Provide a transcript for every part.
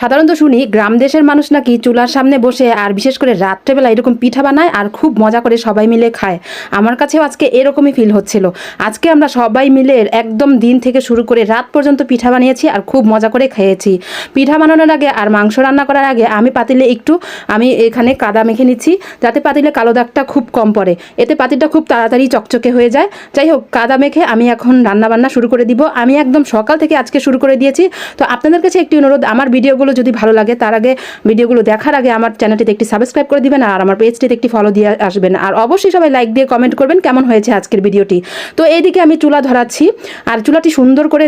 সাধারণত শুনি গ্রাম দেশের মানুষ নাকি চুলার সামনে বসে আর বিশেষ করে রাত্রেবেলা এরকম পিঠা বানায় আর খুব মজা করে সবাই মিলে খায়। আমার কাছেও আজকে এরকমই ফিল হচ্ছিল। আজকে আমরা সবাই মিলে একদম দিন থেকে শুরু করে রাত পর্যন্ত পিঠা বানিয়েছি আর খুব মজা করে খেয়েছি। পিঠা বানানোর আগে আর মাংস রান্না করার আগে আমি এখানে কাদা মেখে নিচ্ছি, যাতে পাতিলে কালো দাগটা খুব কম পড়ে, এতে পাতিলটা খুব তাড়াতাড়ি চকচকে হয়ে যায়। যাই হোক, কাদা মেখে আমি এখন রান্নাবান্না শুরু করে দিব। আমি একদম সকাল থেকে আজকে শুরু করে দিয়েছি। তো আপনাদের কাছে একটি অনুরোধ, আমার ভিডিওগুলো যদি ভালো লাগে তার আগে ভিডিওগুলো দেখার আগে আমার চ্যানেলটিতে একটি সাবস্ক্রাইব করে দিবেন আর আমার পেজটিতে একটি ফলো দিয়ে আসবেন। আর অবশ্যই সবাই লাইক দিয়ে কমেন্ট করবেন কেমন হয়েছে আজকের ভিডিওটি। তো এইদিকে আমি চুলা ধরাচ্ছি আর চুলাটি সুন্দর করে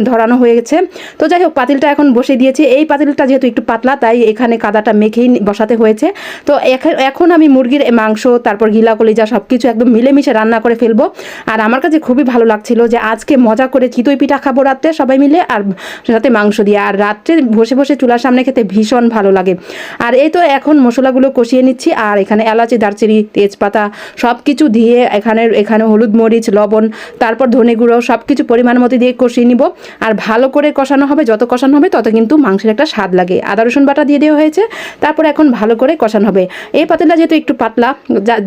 ধরানো হয়ে গেছে। তো যাই হোক, পাতিলটা এখন বসে দিয়েছি। এই পাতিলটা যেহেতু একটু পাতলা তাই এখানে কাদাটা মেখেই বসাতে হয়েছে। তো এখন আমি মুরগির মাংস, তারপর গিলা কলিজা সব কিছু একদম মিলেমিশে রান্না করে ফেলবো। আর আমার কাছে খুবই ভালো লাগছিল যে আজকে মজা করে চিতই পিঠা খাবো রাত্রে সবাই মিলে, আর সাথে মাংস দিয়ে। আর রাত্রে বসে বসে চুলার সামনে খেতে ভীষণ ভালো লাগে। আর এই তো এখন মশলাগুলো কষিয়ে নিচ্ছি। আর এখানে এলাচি, দারচিনি, তেজপাতা সব কিছু দিয়ে এখানে হলুদ, মরিচ, লবণ, তারপর ধনে গুঁড়ো সব কিছু পরিমাণ মতো দিয়ে কষিয়ে নিব। আর ভালো করে কষানো হবে, যত কষানো হবে তত কিন্তু মাংসের একটা স্বাদ লাগে। আদা রসুন বাটা দিয়ে দেওয়া হয়েছে। তারপর এখন ভালো করে কষানো হবে। এই পাতিলটা যেহেতু একটু পাতলা,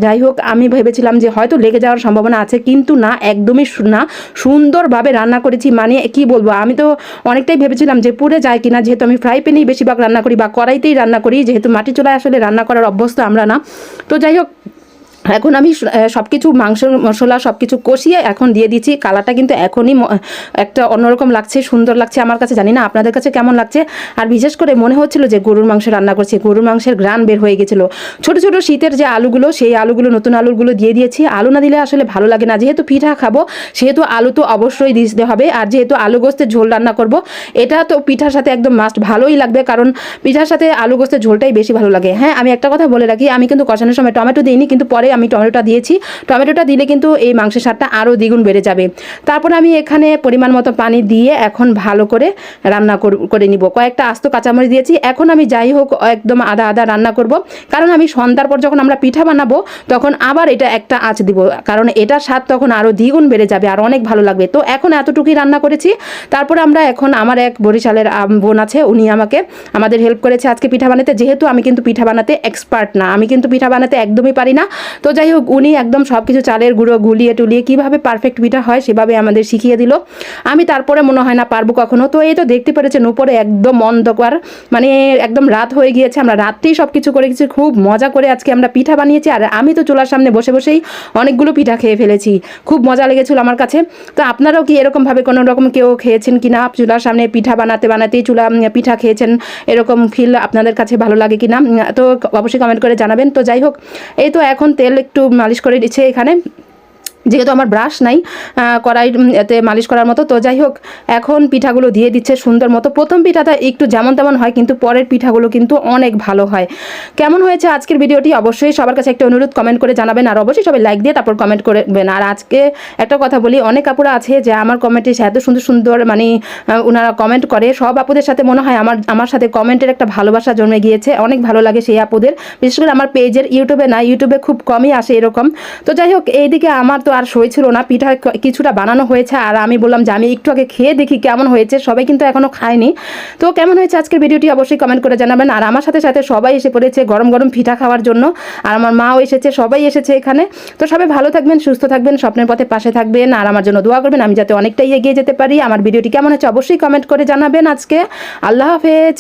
যাই হোক আমি ভেবেছিলাম যে হয়তো লেগে যাওয়ার সম্ভাবনা আছে, কিন্তু না, একদমই না, সুন্দরভাবে রান্না করেছি। মানে কি বলবো, আমি তো অনেকটাই ভেবেছিলাম যে পুড়ে যায় কিনা, যেহেতু আমি ফ্রাই প্যানেই বেশিরভাগ রান্না করি বা কড়াইতেই রান্না করি, যেহেতু মাটি চুলায় আসলে রান্না করার অভ্যস্ত আমরা না। তো যাই হোক, এখন আমি সব কিছু মাংস মশলা সব কিছু কষিয়ে এখন দিয়ে দিচ্ছি। কালারটা কিন্তু এখনই একটা অন্যরকম লাগছে, সুন্দর লাগছে আমার কাছে, জানি না আপনাদের কাছে কেমন লাগছে। আর বিশেষ করে মনে হচ্ছিল যে গরুর মাংস রান্না করছি, গরুর মাংসের ঘ্রাণ বের হয়ে গেছিলো। ছোট ছোট শীতের যে আলুগুলো, সেই আলুগুলো, নতুন আলুগুলো দিয়ে দিয়েছি। আলু না দিলে আসলে ভালো লাগে না, যেহেতু পিঠা খাবো সেহেতু আলু তো অবশ্যই দিতে হবে। আর যেহেতু আলু গোস্তের ঝোল রান্না করব, এটা তো পিঠার সাথে একদম মাস্ট, ভালোই লাগবে, কারণ পিঠার সাথে আলু গোস্তের ঝোলটাই বেশি ভালো লাগে। হ্যাঁ, আমি একটা কথা বলে রাখি, আমি কিন্তু কষানোর সময় টমেটো দিইনি, কিন্তু পরে আমি টমেটোটা দিয়েছি। টমেটোটা দিলে কিন্তু এই মাংসের স্বাদটা আরও দ্বিগুণ বেড়ে যাবে। তারপর আমি এখানে পরিমাণ মতো পানি দিয়ে এখন ভালো করে রান্না করে নিব। কয়েকটা আস্ত কাঁচামরিচ দিয়েছি। এখন আমি যাই হোক একদম আধা আধা রান্না করব, কারণ আমি সন্ধ্যার পর যখন আমরা পিঠা বানাবো তখন আবার এটা একটা আঁচ দিব, কারণ এটার স্বাদ তখন আরও দ্বিগুণ বেড়ে যাবে আর অনেক ভালো লাগবে। তো এখন এতটুকুই রান্না করেছি। তারপর আমার এক বরিশালের বোন আছে, উনি আমাদের হেল্প করেছে আজকে পিঠা বানাতে। যেহেতু আমি কিন্তু পিঠা বানাতে এক্সপার্ট না, আমি কিন্তু পিঠা বানাতে একদমই পারি না। তো যাই হোক, উনি একদম সব কিছু চালের গুঁড়ো গুলিয়ে টুলিয়ে কীভাবে পারফেক্ট পিঠা হয় সেভাবে আমাদের শিখিয়ে দিল। আমি তারপরে মনে হয় না পারবো কখনো। তো এই তো দেখতে পেরেছেন উপরে একদম অন্ধকার, মানে একদম রাত হয়ে গিয়েছে। আমরা রাত্রেই সব কিছু করে গেছি, খুব মজা করে আজকে আমরা পিঠা বানিয়েছি। আর আমি তো চুলার সামনে বসে বসেই অনেকগুলো পিঠা খেয়ে ফেলেছি, খুব মজা লেগেছিল আমার কাছে। তো আপনারাও কি এরকমভাবে কোনো রকম কেউ খেয়েছেন কিনা, চুলার সামনে পিঠা বানাতেই পিঠা খেয়েছেন, এরকম ফিল আপনাদের কাছে ভালো লাগে কিনা, তো অবশ্যই কমেন্ট করে জানাবেন। তো যাই হোক, এই তো এখন তেল একটু মালিশ করে দিচ্ছে এখানে, যেহেতু আমার ব্রাশ নাই কড়াই এতে মালিশ করার মতো। তো যাই হোক, এখন পিঠাগুলো দিয়ে দিচ্ছে সুন্দর মতো। প্রথম পিঠাটা একটু যেমন তেমন হয়, কিন্তু পরের পিঠাগুলো কিন্তু অনেক ভালো হয়। কেমন হয়েছে আজকের ভিডিওটি অবশ্যই সবার কাছে একটা অনুরোধ, কমেন্ট করে জানাবেন। আর অবশ্যই সবাই লাইক দিয়ে তারপর কমেন্ট করবেন। আর আজকে একটা কথা বলি, অনেক আপুরা আছে যে আমার কমেন্টে এত সুন্দর সুন্দর মানে ওনারা কমেন্ট করে। সব আপুদের সাথে মনে হয় আমার সাথে কমেন্টের একটা ভালোবাসা জন্মে গিয়েছে, অনেক ভালো লাগে সেই আপুদের। বিশেষ করে আমার পেজের, ইউটিউবে খুব কমই আসে এরকম। তো যাই হোক, এইদিকে আমার তো আর সই ছিল না, পিঠা কিছুটা বানানো হয়েছে। আর আমি বললাম যে আমি একটু আগে খেয়ে দেখি কেমন হয়েছে। সবাই কিন্তু এখনো খায়নি। তো কেমন হয়েছে আজকের ভিডিওটি অবশ্যই কমেন্ট করে জানাবেন। আর আমার সাথে সাথে সবাই এসে পড়েছে গরম গরম পিঠা খাওয়ার জন্য। আর আমার মাও এসেছে, সবাই এসেছে এখানে। তো সবাই ভালো থাকবেন, সুস্থ থাকবেন, স্বপ্নের পথে পাশে থাকবেন। আর আমার জন্য দোয়া করবেন, আমি যাতে অনেকটাই এগিয়ে যেতে পারি। আমার ভিডিওটি কেমন হয়েছে অবশ্যই কমেন্ট করে জানাবেন। আজকে আল্লাহ হাফেজ।